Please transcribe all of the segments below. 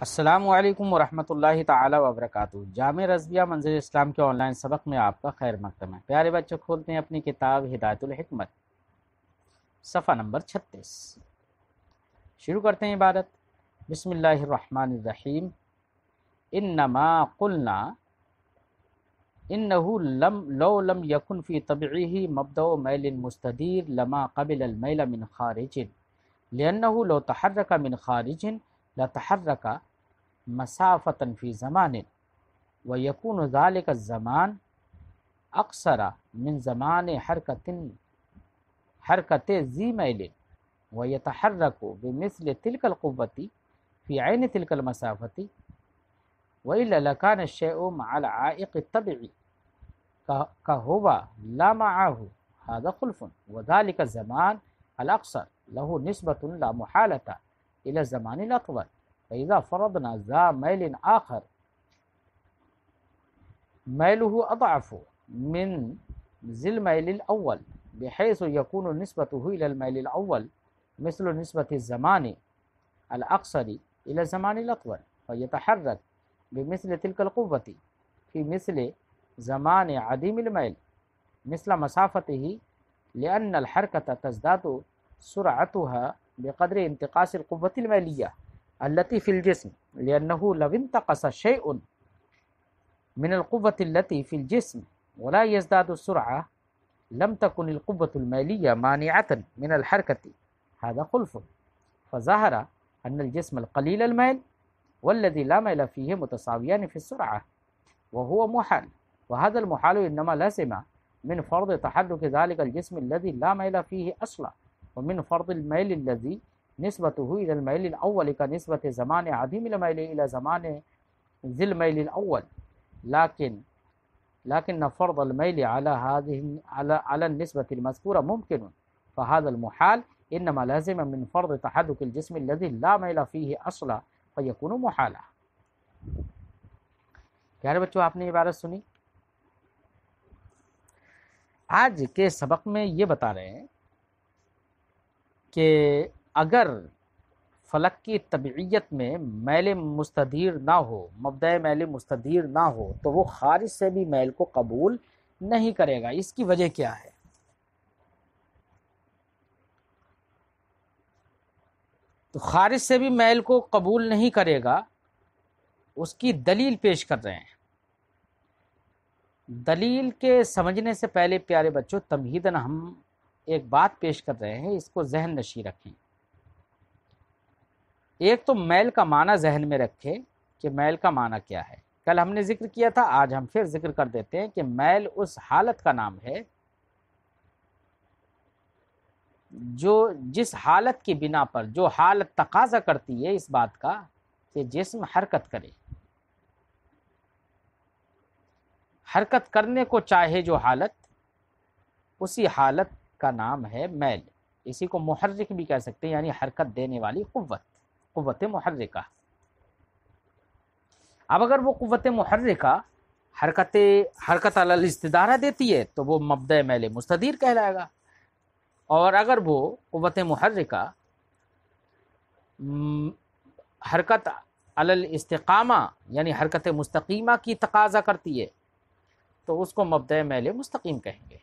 السلام علیکم ورحمۃ اللہ تعالی وبرکاتہ۔ جامع رضویہ منظر اسلام کے آن لائن سبق میں آپ کا خیر مقدم ہے۔ پیارے بچوں، کھولتے ہیں اپنی کتاب ہدایت الحکمت، صفحہ نمبر 36۔ شروع کرتے ہیں عبارت۔ بسم اللہ الرحمن الرحیم۔ انما قلنا انه لو لم يكن في طبعه مبدأ میل مستدیر لما قبل المیل من خارج لأنه لو تحرك من خارج لتحرك مسافة في زمان ويكون ذلك الزمان أقصر من زمان حركة ذي ميل ويتحرك بمثل تلك القوة في عين تلك المسافة وإلا لكان الشيء مع العائق الطبيعي كهو لا معه هذا خلف وذلك الزمان الأقصر له نسبة لا محالة إلى الزمان الأطول فإذا فرضنا ذا ميل آخر ميله أضعف من ذي الميل الأول بحيث يكون نسبته إلى الميل الأول مثل نسبة الزمان الأقصر إلى الزمان الأطول فيتحرك بمثل تلك القوة في مثل زمان عديم الميل مثل مسافته لأن الحركة تزداد سرعتها بقدر انتقاص القوة الميلية التي في الجسم لأنه لو انتقص شيء من القوة التي في الجسم ولا يزداد السرعة لم تكن القوة الميلية مانعة من الحركة هذا خلف فظهر أن الجسم القليل الميل والذي لا ميل فيه متساويان في السرعة وهو محال وهذا المحال إنما لازم من فرض تحرك ذلك الجسم الذي لا ميل فيه أصلا ومن فرض الميل الذي نسبته إلى الميل الأول كنسبة زمان عديم الميل إلى زمان ذي الميل الأول لكن فرض الميل على النسبة المذكورة ممكن فهذا المحال إنما لازم من فرض تحرك الجسم الذي لا ميل فيه أصلا فيكون محالا۔ پیارے بچوں، آپ نے عبارت سنی۔ آج کے سبق میں یہ بتا رہے ہیں کہ اگر فلک کی طبعیت میں میل مستدیر نہ ہو، مبدأ میل مستدیر نہ ہو، تو وہ خارج سے بھی میل کو قبول نہیں کرے گا۔ اس کی وجہ کیا ہے؟ تو خارج سے بھی میل کو قبول نہیں کرے گا، اس کی دلیل پیش کر رہے ہیں۔ دلیل کے سمجھنے سے پہلے پیارے بچوں، تمہیداً ہم ایک بات پیش کر رہے ہیں، اس کو ذہن نشیں رکھیں۔ ایک تو میل کا معنی ذہن میں رکھے کہ میل کا معنی کیا ہے۔ کل ہم نے ذکر کیا تھا، آج ہم پھر ذکر کر دیتے ہیں کہ میل اس حالت کا نام ہے جس حالت کی بنا پر، جو حالت تقاضا کرتی ہے اس بات کا کہ جسم حرکت کرے، حرکت کرنے کو چاہے جو حالت، اسی حالت کا نام ہے میل۔ اسی کو محرک بھی کہہ سکتے ہیں، یعنی حرکت دینے والی قوت محرکہ۔ اب اگر وہ قوت محرکہ حرکت علی الاستدارہ دیتی ہے تو وہ مبدأ میل مستدیر کہلائے گا، اور اگر وہ قوت محرکہ حرکت علی الاستقامہ یعنی حرکت مستقیمہ کی تقاضا کرتی ہے تو اس کو مبدأ میل مستقیم کہیں گے۔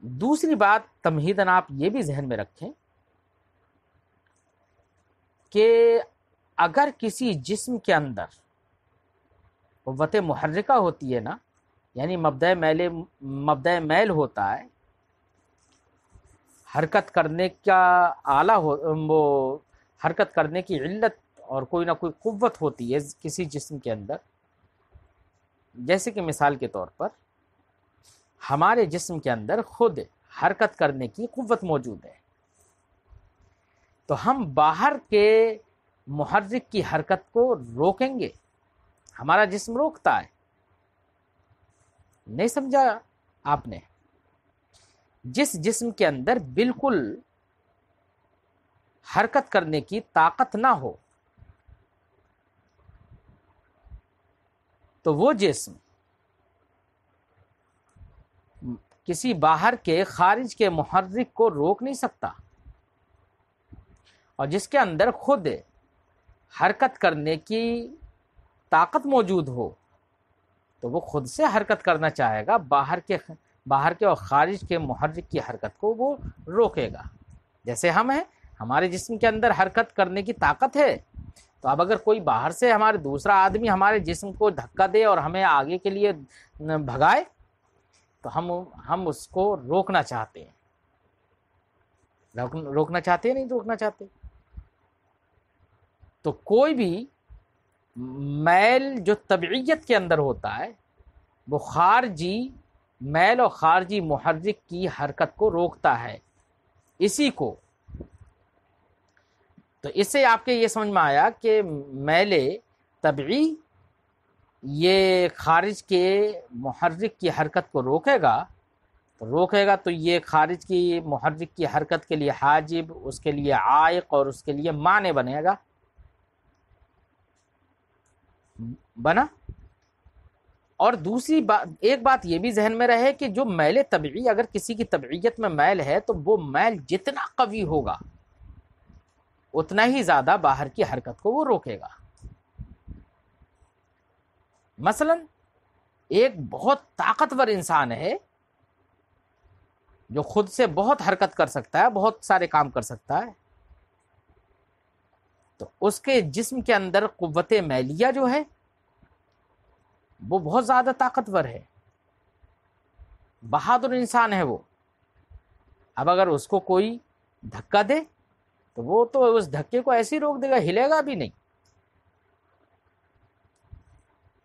دوسری بات تمہیداً آپ یہ بھی ذہن میں رکھیں کہ اگر کسی جسم کے اندر قوت محرکہ ہوتی ہے نا، یعنی مبدأ میل ہوتا ہے، حرکت کرنے کا وہ حرکت کرنے کی علت اور کوئی نہ کوئی قوت ہوتی ہے کسی جسم کے اندر، جیسے کہ مثال کے طور پر ہمارے جسم کے اندر خود حرکت کرنے کی قوت موجود ہے، تو ہم باہر کے محرک کی حرکت کو روکیں گے۔ ہمارا جسم روکتا ہے، نہیں سمجھا آپ نے؟ جس جسم کے اندر بالکل حرکت کرنے کی طاقت نہ ہو تو وہ جسم کسی باہر کے خارج کے محرک کو روک نہیں سکتا، اور جس کے اندر خود حرکت کرنے کی طاقت موجود ہو تو وہ خود سے حرکت کرنا چاہے گا، باہر کے اور خارج کے محرک کی حرکت کو وہ روکے گا۔ جیسے ہم ہیں، ہمارے جسم کے اندر حرکت کرنے کی طاقت ہے، تو اب اگر کوئی باہر سے ہمارے دوسرا آدمی ہمارے جسم کو دھکا دے اور ہمیں آگے کے لیے بھگائے تو ہم اس کو روکنا چاہتے ہیں، روکنا چاہتے ہیں، نہیں روکنا چاہتے۔ تو کوئی بھی میل جو طبعیت کے اندر ہوتا ہے وہ خارجی میل اور خارجی محرک کی حرکت کو روکتا ہے، اسی کو۔ تو اس سے آپ کے یہ سمجھ میں آیا کہ میل طبعی یہ خارج کے محرک کی حرکت کو روکے گا تو یہ خارج کی محرک کی حرکت کے لیے حاجب، اس کے لیے عائق اور اس کے لیے مانع بنے گا، بنا۔ اور دوسری بات، ایک بات یہ بھی ذہن میں رہے کہ جو میل طبعی، اگر کسی کی طبعیت میں میل ہے تو وہ میل جتنا قوی ہوگا اتنا ہی زیادہ باہر کی حرکت کو وہ روکے گا۔ مثلا ایک بہت طاقتور انسان ہے جو خود سے بہت حرکت کر سکتا ہے، بہت سارے کام کر سکتا ہے، تو اس کے جسم کے اندر قوت میلیہ جو ہے وہ بہت زیادہ طاقتور ہے، بہادر انسان ہے وہ۔ اب اگر اس کو کوئی دھکا دے تو وہ تو اس دھکے کو ایسے ہی روک دے گا، ہلے گا بھی نہیں۔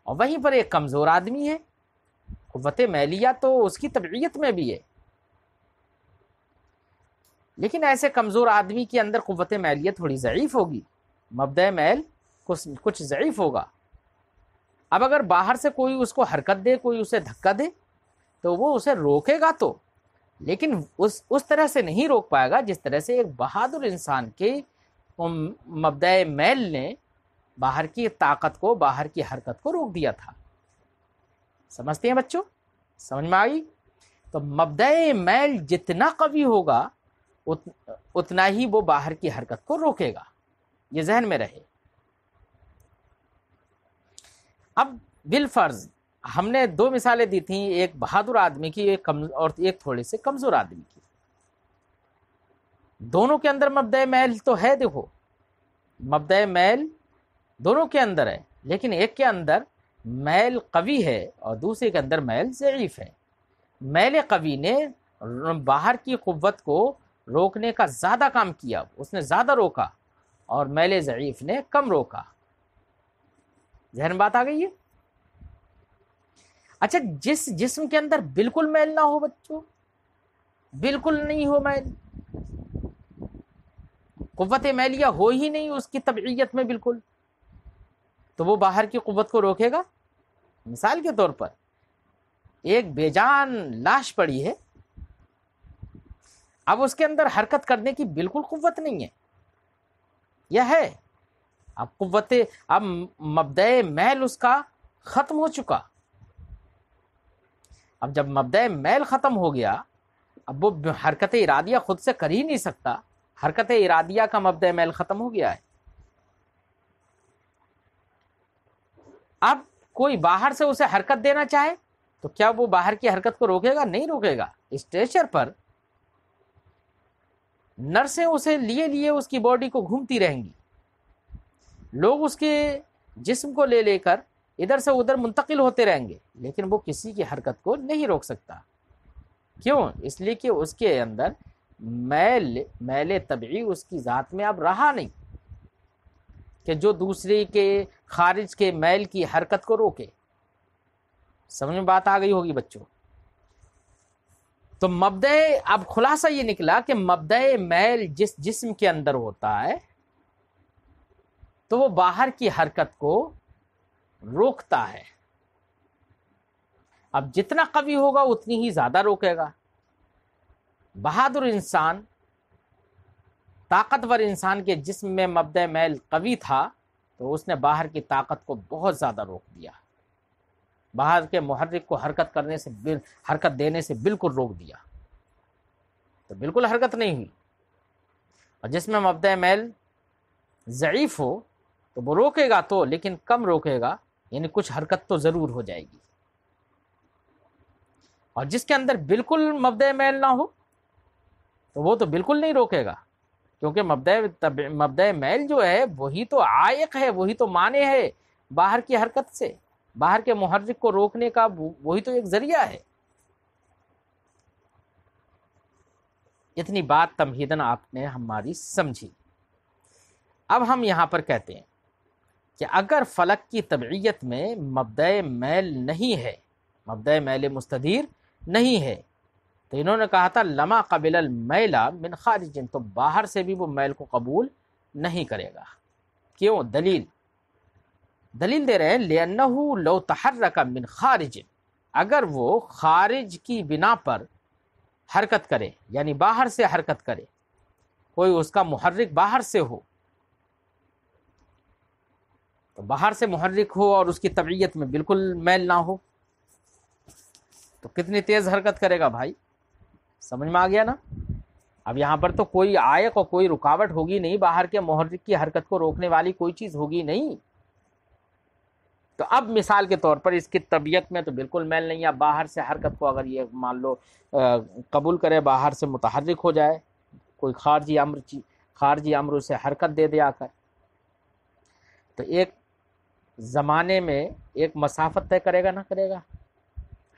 اور وہیں پر ایک کمزور آدمی ہے، قوت میلیہ تو اس کی طبعیت میں بھی ہے، لیکن ایسے کمزور آدمی کے اندر قوت میلیہ تھوڑی ضعیف ہوگی، مبدأ میل کچھ ضعیف ہوگا۔ اب اگر باہر سے کوئی اس کو حرکت دے، کوئی اسے دھکا دے تو وہ اسے روکے گا تو، لیکن اس طرح سے نہیں روک پائے گا جس طرح سے ایک بہادر انسان کے مبدأ میل نے باہر کی طاقت کو، باہر کی حرکت کو روک دیا تھا۔ سمجھتے ہیں بچوں؟ سمجھ میں آئی؟ تو مبدأ میل جتنا قوی ہوگا اتنا ہی وہ باہر کی حرکت کو روکے گا، یہ ذہن میں رہے۔ اب بالفرض ہم نے دو مثالیں دی تھیں، ایک بہادر آدمی کی اور ایک تھوڑے سے کمزور آدمی کی۔ دونوں کے اندر مبدأ میل تو ہے، دیکھو مبدأ میل دونوں کے اندر ہے، لیکن ایک کے اندر میل قوی ہے اور دوسرے کے اندر میل ضعیف ہے۔ میل قوی نے باہر کی قوت کو روکنے کا زیادہ کام کیا، اس نے زیادہ روکا، اور میل ضعیف نے کم روکا۔ ذہن بات آ گئی ہے؟ اچھا، جس جسم کے اندر بالکل میل نہ ہو بچوں، بالکل نہیں ہو میل، قوت میلیہ ہو ہی نہیں اس کی طبعیت میں بالکل، تو وہ باہر کی قوت کو روکے گا۔ مثال کے طور پر ایک بے جان لاش پڑی ہے، اب اس کے اندر حرکت کرنے کی بالکل قوت نہیں ہے، یہ ہے اب مبدأ میل اس کا ختم ہو چکا۔ اب جب مبدأ میل ختم ہو گیا، اب وہ حرکت ارادیہ خود سے کر ہی نہیں سکتا، حرکت ارادیہ کا مبدأ میل ختم ہو گیا ہے۔ اب کوئی باہر سے اسے حرکت دینا چاہے تو کیا وہ باہر کی حرکت کو روکے گا؟ نہیں روکے گا۔ اسٹریچر پر نرسیں اسے لیے اس کی باڈی کو گھومتی رہیں گی، لوگ اس کے جسم کو لے کر ادھر سے ادھر منتقل ہوتے رہیں گے، لیکن وہ کسی کی حرکت کو نہیں روک سکتا۔ کیوں؟ اس لیے کہ اس کے اندر میل طبعی اس کی ذات میں اب رہا نہیں کہ جو دوسرے کے خارج کے میل کی حرکت کو روکے۔ سمجھ میں بات آ گئی ہوگی بچوں؟ تو اب خلاصہ یہ نکلا کہ مبدأ میل جس جسم کے اندر ہوتا ہے تو وہ باہر کی حرکت کو روکتا ہے۔ اب جتنا قوی ہوگا اتنی ہی زیادہ روکے گا۔ بہادر انسان، طاقتور انسان کے جسم میں مبدأ میل قوی تھا تو اس نے باہر کی طاقت کو بہت زیادہ روک دیا، باہر کے محرک کو حرکت دینے سے بالکل روک دیا، تو بالکل حرکت نہیں ہوئی۔ اور جس میں مبدأ میل ضعیف ہو تو وہ روکے گا تو، لیکن کم روکے گا، یعنی کچھ حرکت تو ضرور ہو جائے گی۔ اور جس کے اندر بالکل مبدأ میل نہ ہو تو وہ تو بالکل نہیں روکے گا، کیونکہ مبدأ میل جو ہے وہی تو عائق ہے، وہی تو مانع ہے باہر کی حرکت سے، باہر کے محرک کو روکنے کا وہی تو ایک ذریعہ ہے۔ اتنی بات تمہیداً آپ نے ہماری سمجھی۔ اب ہم یہاں پر کہتے ہیں کہ اگر فلک کی طبعیت میں مبدأ میل نہیں ہے، مبدأ میل مستدیر نہیں ہے، تو انہوں نے کہا تھا لما قبل المیل من خارج، تو باہر سے بھی وہ میل کو قبول نہیں کرے گا۔ کیوں؟ دلیل دے رہے ہیں لأنہ لو تحرک من خارج، اگر وہ خارج کی بنا پر حرکت کرے، یعنی باہر سے حرکت کرے، کوئی اس کا محرک باہر سے ہو، تو باہر سے محرک ہو اور اس کی طبعیت میں بالکل میل نہ ہو، تو کتنی تیز حرکت کرے گا بھائی؟ سمجھ میں آ گیا نا؟ اب یہاں پر تو کوئی عائق اور کوئی رکاوٹ ہوگی نہیں، باہر کے محرک کی حرکت کو روکنے والی کوئی چیز ہوگی نہیں۔ تو اب مثال کے طور پر اس کی طبیعت میں تو بالکل میل نہیں ہے، باہر سے حرکت کو اگر یہ مان لو قبول کرے، باہر سے متحرک ہو جائے، کوئی خارجی امر اسے حرکت دے آ کر، تو ایک زمانے میں ایک مسافت طے کرے گا نہ کرے گا،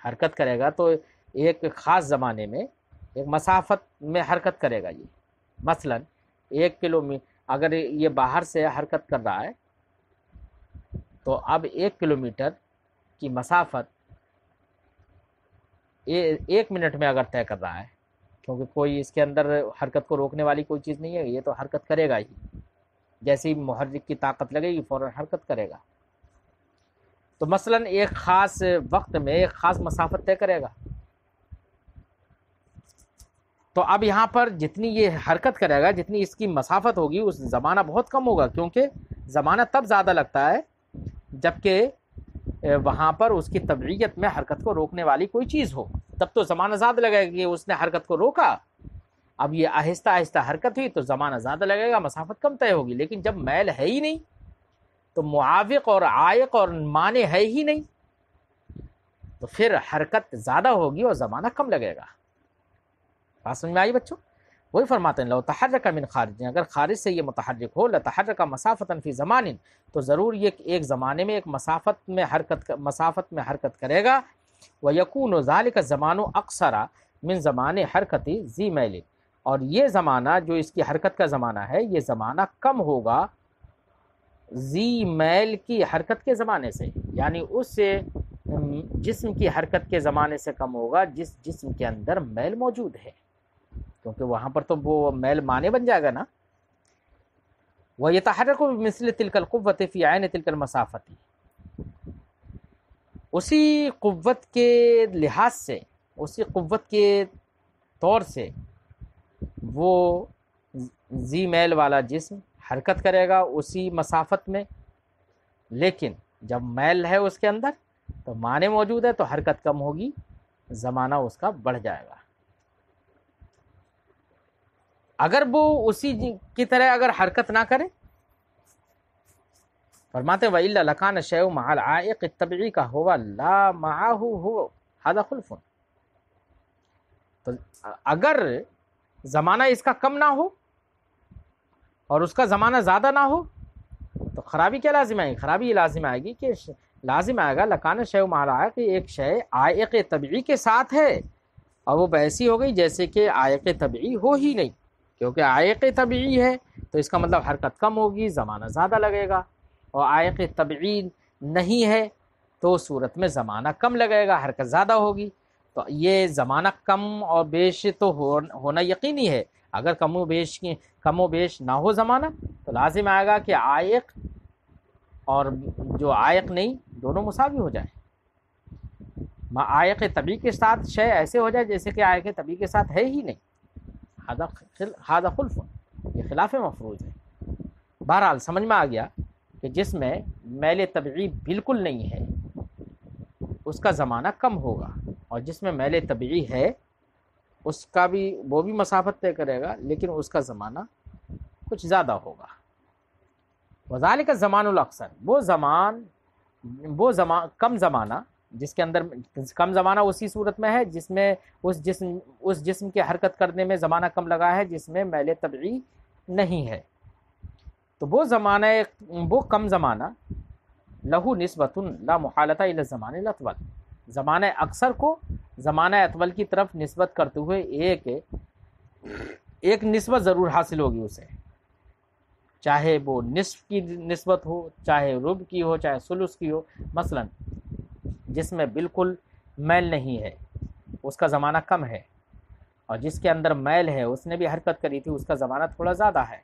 حرکت کرے گا تو ایک خاص زمانے میں ایک مسافت میں حرکت کرے گا۔ یہ مثلا 1 کلومیٹر اگر یہ باہر سے حرکت کر رہا ہے تو اب 1 کلومیٹر کی مسافت 1 منٹ میں اگر طے کر رہا ہے، کیونکہ کوئی اس کے اندر حرکت کو روکنے والی کوئی چیز نہیں ہے، یہ تو حرکت کرے گا ہی، جیسے ہی محرک کی طاقت لگے گی فوراً حرکت کرے گا۔ تو مثلا ایک خاص وقت میں ایک خاص مسافت طے کرے گا، تو اب یہاں پر جتنی یہ حرکت کرے گا، جتنی اس کی مسافت ہوگی، اس زمانہ بہت کم ہوگا، کیونکہ زمانہ تب زیادہ لگتا ہے جبکہ وہاں پر اس کی طبعیت میں حرکت کو روکنے والی کوئی چیز ہو، تب تو زمانہ زیادہ لگے گا کہ اس نے حرکت کو روکا۔ اب یہ آہستہ آہستہ حرکت ہوئی تو زمانہ زیادہ لگے گا، مسافت کم طے ہوگی، لیکن جب میل ہے ہی نہیں تو معاوق اور عائق اور مانع ہے ہی نہیں، تو پھر حرکت زیادہ ہوگی اور زمانہ کم لگے گا۔ بات سمجھ میں آئی بچوں؟ وہی فرماتے ہیں لو تحرک من خارج، اگر خارج سے یہ متحرک ہو، لتحرک مسافتا فی زمان، تو ضرور یہ ایک زمانے میں ایک مسافت میں حرکت کرے گا۔ ویکون ذلک الزمان اقصر من زمان حرکت ذی میل، اور یہ زمانہ جو اس کی حرکت کا زمانہ ہے، یہ زمانہ کم ہوگا ذی میل کی حرکت کے زمانے سے، یعنی اس سے جسم کی حرکت کے زمانے سے کم ہوگا جس جسم کے اندر میل موجود ہے، کیونکہ وہاں پر تو وہ میل معنی بن جائے گا نا۔ وَيَتَحَرَّكُ بِمِثْلِ تِلْكَ الْقُوَّةِ فِي عَيْنِ تِلْكَ الْمَسَافَةِ، اسی قوت کے لحاظ سے، اسی قوت کے طور سے وہ ذی میل والا جسم حرکت کرے گا اسی مسافت میں، لیکن جب میل ہے اس کے اندر تو معنی موجود ہے تو حرکت کم ہوگی، زمانہ اس کا بڑھ جائے گا۔ اگر وہ اسی کی طرح اگر حرکت نہ کرے، فرماتے وَإِلَّا لَكَانَ الشَّيْءُ مَعَ الْعَائِقِ الطَّبْعِي كَ هُوَ لَا مَعَهُ هُوَ هَذَا خُلْفٌ، تو اگر زمانہ اس کا کم نہ ہو اور اس کا زمانہ زیادہ نہ ہو تو خرابی کیا لازم آئے گی؟ خرابی یہ لازم آئے گی کہ لازم آئے گا لَكَانَ الشَّيْءُ مَعَ الْعَائِقِ، ایک شے عائق طبعی کے ساتھ ہے اور وہ ایسی ہو گئی جیسے کہ عائق طبعی ہو ہی نہیں، کیونکہ عائق طبعی ہے تو اس کا مطلب حرکت کم ہوگی، زمانہ زیادہ لگے گا، اور عائق طبعی نہیں ہے تو صورت میں زمانہ کم لگے گا، حرکت زیادہ ہوگی۔ تو یہ زمانہ کم اور بیش تو ہونا یقینی ہے، اگر کم و بیش نہ ہو زمانہ تو لازم آئے گا کہ عائق اور جو عائق نہیں دونوں مساوی ہو جائیں، عائق طبعی کے ساتھ شے ایسے ہو جائے جیسے کہ عائق طبعی کے ساتھ ہے ہی نہیں، ہذا خلف، یہ خلاف مفروض ہے۔ بہرحال سمجھ میں آ گیا کہ جس میں میل طبعی بالکل نہیں ہے اس کا زمانہ کم ہوگا، اور جس میں میل طبعی ہے اس کا وہ بھی مسافت طے کرے گا لیکن اس کا زمانہ کچھ زیادہ ہوگا۔ وذالک الزمان الاکثر، وہ زمان کم زمانہ جس کے اندر کم زمانہ اسی صورت میں ہے جس میں اس جسم کے حرکت کرنے میں زمانہ کم لگا ہے جس میں میل طبعی نہیں ہے. تو وہ کم زمانہ لہو نسبت لا محالۃ الی الزمان الاطول، زمانہ اکثر کو زمانہ اطول کی طرف نسبت کرتے ہوئے ایک نسبت ضرور حاصل ہوگی اسے، چاہے وہ نصف کی نسبت ہو، چاہے ربع کی ہو، چاہے ثلث کی ہو. مثلا جس میں بالکل میل نہیں ہے اس کا زمانہ کم ہے، اور جس کے اندر میل ہے اس نے بھی حرکت کری تھی اس کا زمانہ تھوڑا زیادہ ہے.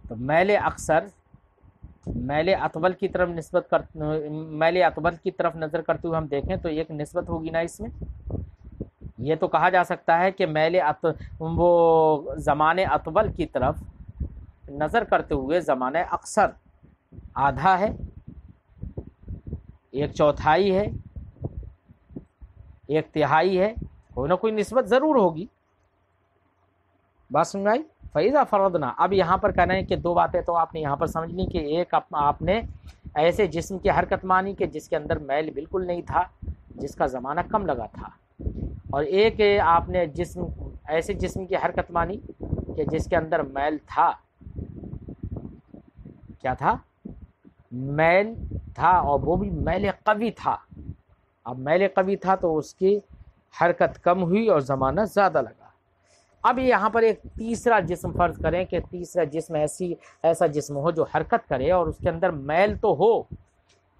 تو میل اکثر میل اطول کی طرف نظر کرتے ہوئے ہم دیکھیں تو ایک نسبت ہوگی نا اس میں. یہ تو کہا جا سکتا ہے کہ وہ زمانے اطول کی طرف نظر کرتے ہوئے زمانہ اکثر آدھا ہے، ایک چوتھائی ہے، ایک تہائی ہے، کوئی نہ کوئی نسبت ضرور ہوگی. بات سمجھ میں آئی؟ فَإِذَا فَرَضْنَا، اب یہاں پر کہنا ہے کہ دو باتیں تو آپ نے یہاں پر سمجھ لی کہ ایک آپ نے ایسے جسم کی حرکت مانی کہ جس کے اندر میل بالکل نہیں تھا، جس کا زمانہ کم لگا تھا، اور ایک آپ نے ایسے جسم کی حرکت مانی کہ جس کے اندر میل تھا. کیا تھا؟ میل تھا، اور وہ بھی میل قوی تھا. اب میل قوی تھا تو اس کی حرکت کم ہوئی اور زمانہ زیادہ لگا. اب یہاں پر ایک تیسرا جسم فرض کریں کہ تیسرا جسم ایسا جسم ہو جو حرکت کرے اور اس کے اندر میل تو ہو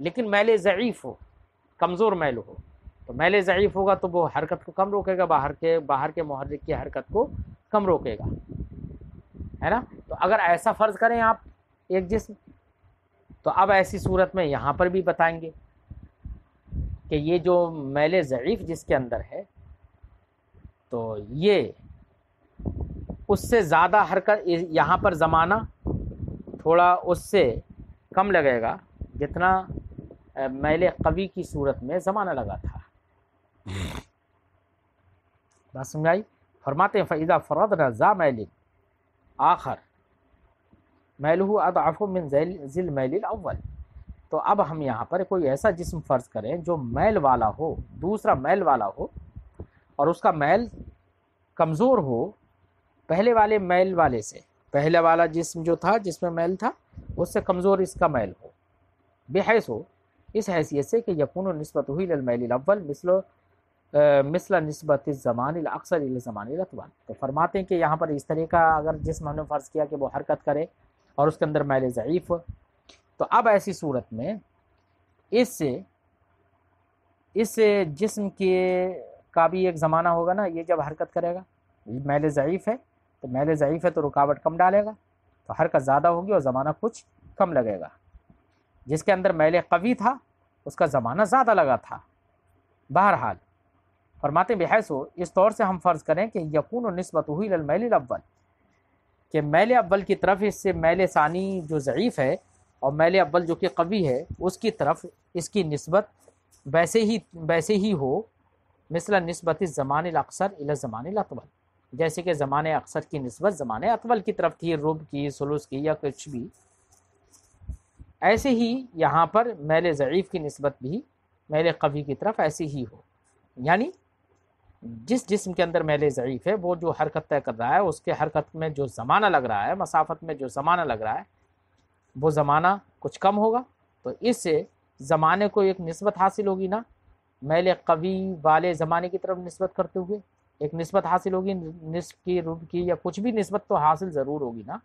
لیکن میل ضعیف ہو، کمزور میل ہو. تو میل ضعیف ہوگا تو وہ حرکت کو کم روکے گا، باہر کے محرک کی حرکت کو کم روکے گا، ہے نا. تو اگر ایسا فرض کریں آپ ایک جسم، تو اب ایسی صورت میں یہاں پر بھی بتائیں گے کہ یہ جو میل ضعیف جس کے اندر ہے تو یہ اس سے زیادہ حرکت، یہاں پر زمانہ تھوڑا اس سے کم لگے گا جتنا میل قوی کی صورت میں زمانہ لگا تھا. بات سمجھ آئی؟ فرماتے ہیں فَإِذَا فَرَضْنَا ذَا مَيْلٍ آخر میلہ اضعف من ذی المیل الاول. تو اب ہم یہاں پر کوئی ایسا جسم فرض کریں جو میل والا ہو، دوسرا میل والا ہو، اور اس کا میل کمزور ہو پہلے والے میل والے سے. پہلے والا جسم جو تھا جس میں میل تھا اس سے کمزور اس کا میل ہو، بحیث ہو اس حیثیت سے کہ یکون نسبتہ الی المیل الاول مثل نسبت الزمان الاکثر الی الزمان الاطول. تو فرماتے ہیں کہ یہاں پر اس طرح کا اگر جسم ہم نے فرض کیا کہ وہ حرکت کرے اور اس کے اندر میل ضعیف، تو اب ایسی صورت میں اس جسم کا بھی ایک زمانہ ہوگا نا. یہ جب حرکت کرے گا میل ضعیف ہے تو میل ضعیف ہے تو رکاوٹ کم ڈالے گا تو حرکت زیادہ ہوگی اور زمانہ کچھ کم لگے گا. جس کے اندر میل قوی تھا اس کا زمانہ زیادہ لگا تھا. بہرحال فرماتے بحیث ہو اس طور سے ہم فرض کریں کہ یکون نسبتہ الی المیل الاول، کہ میل اول کی طرف اس سے میل ثانی جو ضعیف ہے اور میل اول جو کہ قوی ہے اس کی طرف اس کی نسبت ویسے ہی ہو مثل نسبت الزمان الاقصر الی الزمان الاطول، جیسے کہ زمان اقصر کی نسبت زمان اطول کی طرف تھی، ربع کی، ثلث کی یا کچھ بھی. ایسے ہی یہاں پر میل ضعیف کی نسبت بھی میل قوی کی طرف ایسی ہی ہو. یعنی جس جسم کے اندر میل ضعیف ہے وہ جو حرکت طے کر رہا ہے اس کے حرکت میں جو زمانہ لگ رہا ہے، مسافت میں جو زمانہ لگ رہا ہے وہ زمانہ کچھ کم ہوگا. تو اس سے زمانے کو ایک نسبت حاصل ہوگی نا، میل قوی والے زمانے کی طرف نسبت کرتے ہوئے ایک نسبت حاصل ہوگی، نصف کی، ربع کی یا کچھ بھی نسبت تو حاصل ضرور ہوگی نا.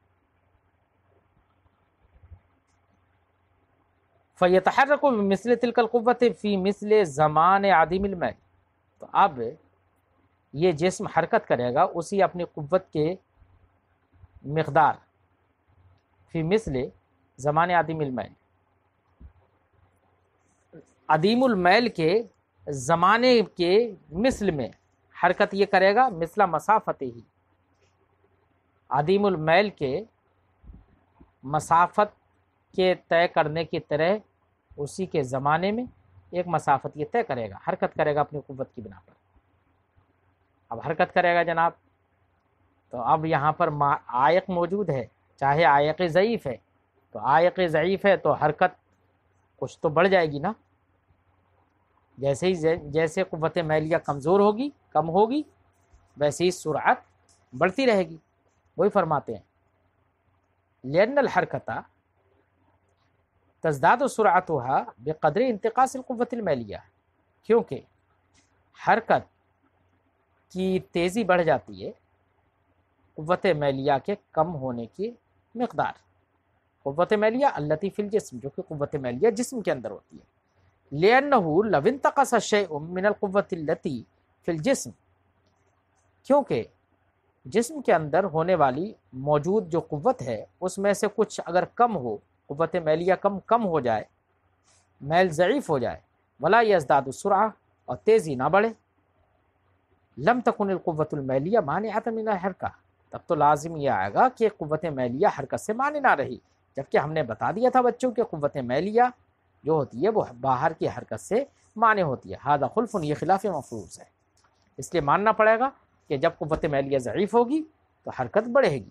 فَيَتَحَرَّكُ بِمِثْلِ تِلْكَ الْقُوَّةِ فِي مِثْلِ زَمَانِ عَدِيمِ الْمَيْلِ. تو اب یہ جسم حرکت کرے گا اسی اپنی قوت کے مقدار، فی مثل زمان عدیم المیل، عدیم المیل کے زمانے کے مثل میں حرکت یہ کرے گا، مثل مسافت ہی، عدیم المیل کے مسافت کے طے کرنے کی طرح اسی کے زمانے میں ایک مسافت یہ طے کرے گا، حرکت کرے گا اپنی قوت کی بنا پر. اب حرکت کرے گا جناب، تو اب یہاں پر عائق موجود ہے، چاہے عائق ضعیف ہے تو عائق ضعیف ہے تو حرکت کچھ تو بڑھ جائے گی نا، جیسے قوت میلیہ کمزور ہوگی، کم ہوگی، ویسے ہی سرعت بڑھتی رہے گی۔ وہی فرماتے ہیں لأن الحرکت تزداد سرعتها بقدر انتقاص القوت المیلیہ، کیونکہ حرکت کی تیزی بڑھ جاتی ہے قوت میلیہ کے کم ہونے کی مقدار۔ قوت میلیہ التی فی الجسم، جو کہ قوت میلیہ جسم کے اندر ہوتی ہے۔ لأنه لو انتقص شيء من القوة التي في الجسم، کیونکہ جسم کے اندر ہونے والی موجود جو قوت ہے اس میں سے کچھ اگر کم ہو، قوت میلیہ کم ہو جائے، میل ضعیف ہو جائے، ولا یزداد السرعہ، اور تیزی نہ بڑھے، لم تکن القوت المیلیہ مانعۃ من الحرکہ، تب تو لازم یہ آئے گا کہ قوت میلیہ حرکت سے مانع نہ رہی، جبکہ ہم نے بتا دیا تھا بچوں کہ قوت میلیہ جو ہوتی ہے وہ باہر کی حرکت سے مانع ہوتی ہے۔ ھذا خلف، یہ خلاف مفروض ہے، اس لیے ماننا پڑے گا کہ جب قوت میلیہ ضعیف ہوگی تو حرکت بڑھے گی۔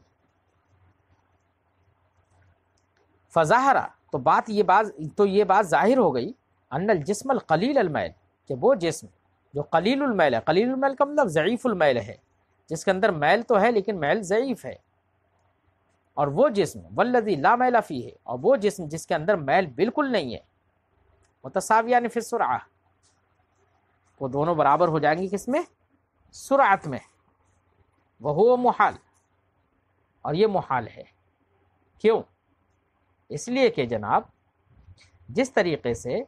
فظاہرہ، تو یہ بات ظاہر ہو گئی، ان الجسم القلیل المیل، کہ وہ جسم جو قلیل المیل ہے، قلیل المیل کا مطلب ضعیف المیل ہے، جس کے اندر میل تو ہے لیکن میل ضعیف ہے، اور وہ جسم والذی لا میل فیہ، اور وہ جسم جس کے اندر میل بالکل نہیں ہے، متساویان فی السرعہ، وہ دونوں برابر ہو جائیں گی کس میں؟ سرعت میں۔ وہو محال، اور یہ محال ہے۔ کیوں؟ اس لیے کہ جناب جس طریقے سے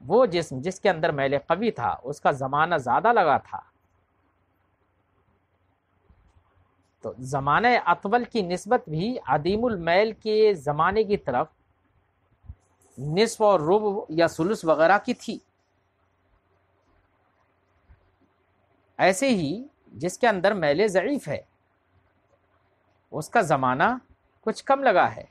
وہ جسم جس کے اندر میل قوی تھا اس کا زمانہ زیادہ لگا تھا، تو زمانہ اطول کی نسبت بھی عدیم المیل کے زمانے کی طرف نصف اور ربع یا ثلث وغیرہ کی تھی۔ ایسے ہی جس کے اندر میل ضعیف ہے اس کا زمانہ کچھ کم لگا ہے،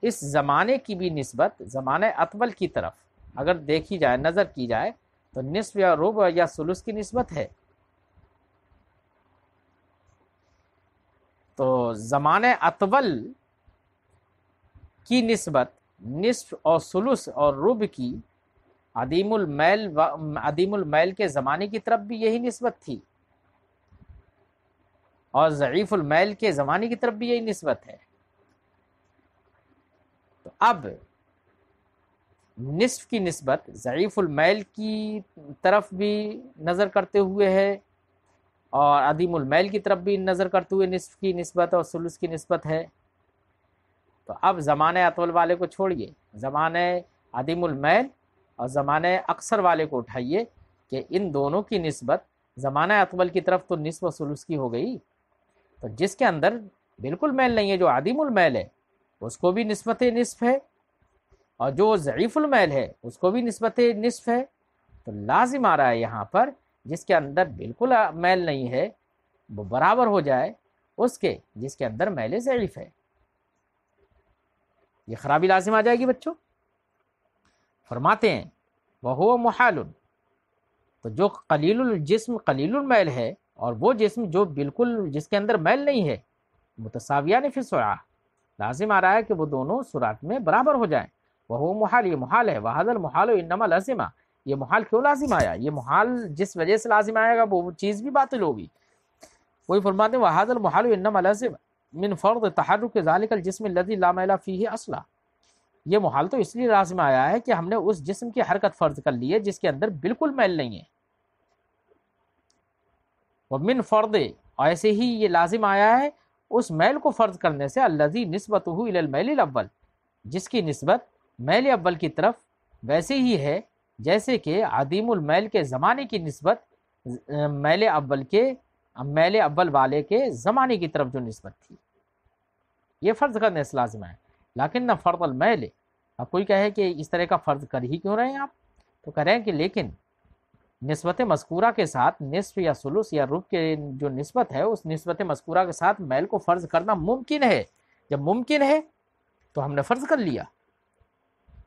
اس زمانے کی بھی نسبت زمانہ اطول کی طرف اگر دیکھی جائے، نظر کی جائے، تو نصف یا ربع یا ثلث کی نسبت ہے۔ تو زمانہ اطول کی نسبت نصف اور ثلث اور ربع کی عدیم المیل کے زمانے کی طرف بھی یہی نسبت تھی، اور ضعیف المیل کے زمانے کی طرف بھی یہی نسبت ہے۔ تو اب نصف کی نسبت ضعیف المیل کی طرف بھی نظر کرتے ہوئے ہے، اور عدیم المیل کی طرف بھی نظر کرتے ہوئے نصف کی نسبت اور ثلث کی نسبت ہے۔ تو اب زمانہ اطول والے کو چھوڑیے، زمانہ عدیم المیل اور زمانہ اکثر والے کو اٹھائیے کہ ان دونوں کی نسبت زمانہ اطول کی طرف تو نصف و ثلث کی ہو گئی، تو جس کے اندر بالکل میل نہیں ہے، جو عدیم المیل ہے، اس کو بھی نسبت نصف ہے، اور جو ضعیف المیل ہے اس کو بھی نسبت نصف ہے۔ تو لازم آ رہا ہے یہاں پر جس کے اندر بالکل میل نہیں ہے وہ برابر ہو جائے اس کے جس کے اندر میل ضعیف ہے۔ یہ خرابی لازم آ جائے گی بچوں۔ فرماتے ہیں وہو محال، تو جو قلیل الجسم قلیل المیل ہے اور وہ جسم جو بالکل جس کے اندر میل نہیں ہے، متساویان فی السرعہ، لازم آ رہا ہے کہ وہ دونوں سرعت میں برابر ہو جائیں۔ وہو محال، یہ محال ہے۔ وہذا المحال انما لازمہ، یہ محال کیوں لازم آیا؟ یہ محال جس وجہ سے لازم آئے گا وہ چیز بھی باطل ہوگی۔ وہی فرماتے ہیں وہذا المحال انما لازم من فرض تحرک ذلک الجسم الذی لا میل فیہ اصلا، یہ محال تو اس لیے لازم آیا ہے کہ ہم نے اس جسم کی حرکت فرض کر لی ہے جس کے اندر بالکل میل نہیں ہے۔ ومن فرض، ایسے ہی یہ لازم آیا ہے اس میل کو فرض کرنے سے الذی نسبتہ الی المیل الاول، جس کی نسبت میل اول کی طرف ویسے ہی ہے جیسے کہ عدیم المیل کے زمانے کی نسبت میل اول والے کے زمانے کی طرف جو نسبت تھی، یہ فرض کرنے سے لازم ہے۔ لیکن نہ فرض المیل، اب کوئی کہے کہ اس طرح کا فرض کر ہی کیوں رہے ہیں آپ، تو کہہ رہے ہیں کہ لیکن نسبت مذکورہ کے ساتھ نصف یا ثلث یا ربع کے جو نسبت ہے اس نسبت مذکورہ کے ساتھ میل کو فرض کرنا ممکن ہے، جب ممکن ہے تو ہم نے فرض کر لیا۔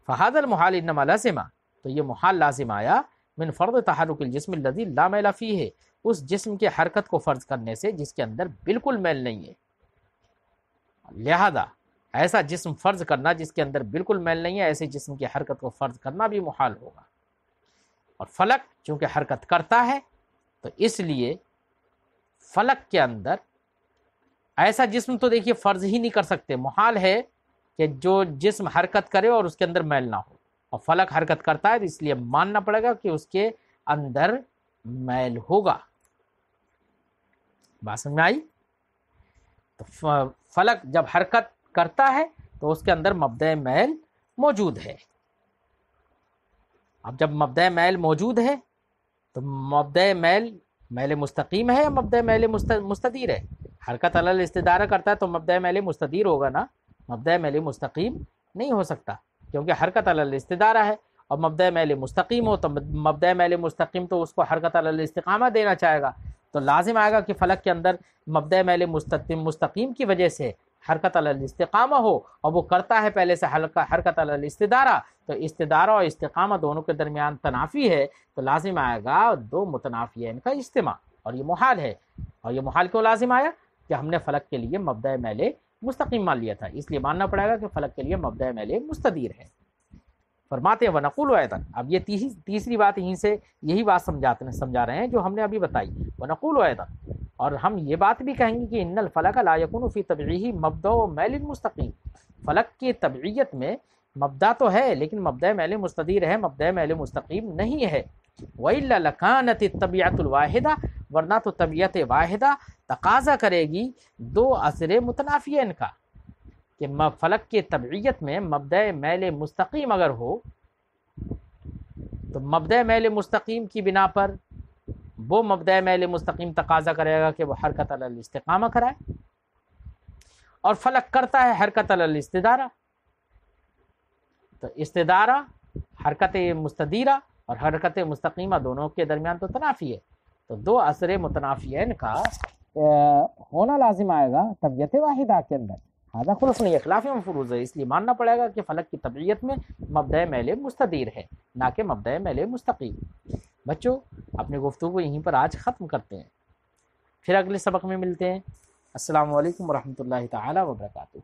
فہذا المحال انما لازمہ، تو یہ محال لازم آیا من فرض تحرک الجسم الذی لا میل فیہ، اس جسم کے حرکت کو فرض کرنے سے جس کے اندر بالکل میل نہیں ہے۔ لہذا ایسا جسم فرض کرنا جس کے اندر بالکل میل نہیں ہے، ایسے جسم کی حرکت کو فرض کرنا بھی محال ہوگا۔ اور فلک چونکہ حرکت کرتا ہے تو اس لیے فلک کے اندر ایسا جسم تو دیکھیے فرض ہی نہیں کر سکتے، محال ہے کہ جو جسم حرکت کرے اور اس کے اندر میل نہ ہو، اور فلک حرکت کرتا ہے تو اس لیے ماننا پڑے گا کہ اس کے اندر میل ہوگا۔ بات سمجھ میں آئی؟ تو فلک جب حرکت کرتا ہے تو اس کے اندر مبدأ میل موجود ہے۔ اب جب مبدأ میل موجود ہے تو مبدأ میل مستقیم ہے یا مبدأ میل مستدیر ہے؟ حرکت علی الاستدارہ کرتا ہے تو مبدأ میل مستدیر ہوگا نا، مبدأ میل مستقیم نہیں ہو سکتا کیونکہ حرکت علی الاستدارہ ہے، اور مبدأ میل مستقیم ہو تو مبدأ میل مستقیم تو اس کو حرکت علی الاستقامہ دینا چاہے گا، تو لازم آئے گا کہ فلک کے اندر مبدأ میل مستقیم کی وجہ سے حرکت علی الاستقامہ ہو، اور وہ کرتا ہے پہلے سے حرکت علی الاستدارہ، تو استدارہ اور استقامہ دونوں کے درمیان تنافی ہے، تو لازم آئے گا دو متنافیین کا اجتماع، اور یہ محال ہے۔ اور یہ محال کیوں لازم آیا؟ کہ ہم نے فلک کے لیے مبدأ میل مستقیم مان لیا تھا، اس لیے ماننا پڑے گا کہ فلک کے لیے مبدأ میل مستدیر ہے۔ فرماتے ہیں وَنَقُولُ أَيْضًا، اب یہ تیسری بات یہیں سے یہی بات سمجھا رہے ہیں جو ہم نے ابھی بتائی۔ وَنَقُولُ أَيْضًا، اور ہم یہ بات بھی کہیں گے کہ ان الفلک لا یکون فی طبعہ مبدأ میل مستقیم، فلک کی طبعیت میں مبدا تو ہے لیکن مبدأ میل مستدیر ہے، مبدأ میل مستقیم نہیں ہے۔ وَإِلَّا لَكَانَتِ الطَّبِيعَةُ الْوَاحِدَةُ، ورنہ تو طبیعت واحدہ تقاضا کرے گی دو اثر متنافیین کا، کہ فلک کی طبعیت میں مبدأ میل مستقیم اگر ہو تو مبدأ میل مستقیم کی بنا پر وہ مبدأ میل مستقیم تقاضا کرے گا کہ وہ حرکت علی الاستقامہ کرائے، اور فلک کرتا ہے حرکت علی الاستدارہ، تو استدارہ حرکت مستدیرہ اور حرکت مستقیمہ دونوں کے درمیان تو تنافی ہے، تو دو اثر متنافیین کا ہونا لازم آئے گا طبیعت واحدہ کے اندر۔ ہذا خلف نہیں، اخلاف مفروض ہے، اس لیے ماننا پڑے گا کہ فلک کی طبیعت میں مبدأ میل مستدیر ہے نہ کہ مبدأ میل مستقیم۔ بچوں اپنی گفتگو یہیں پر آج ختم کرتے ہیں، پھر اگلے سبق میں ملتے ہیں۔ السلام علیکم ورحمۃ اللہ تعالی وبرکاتہ۔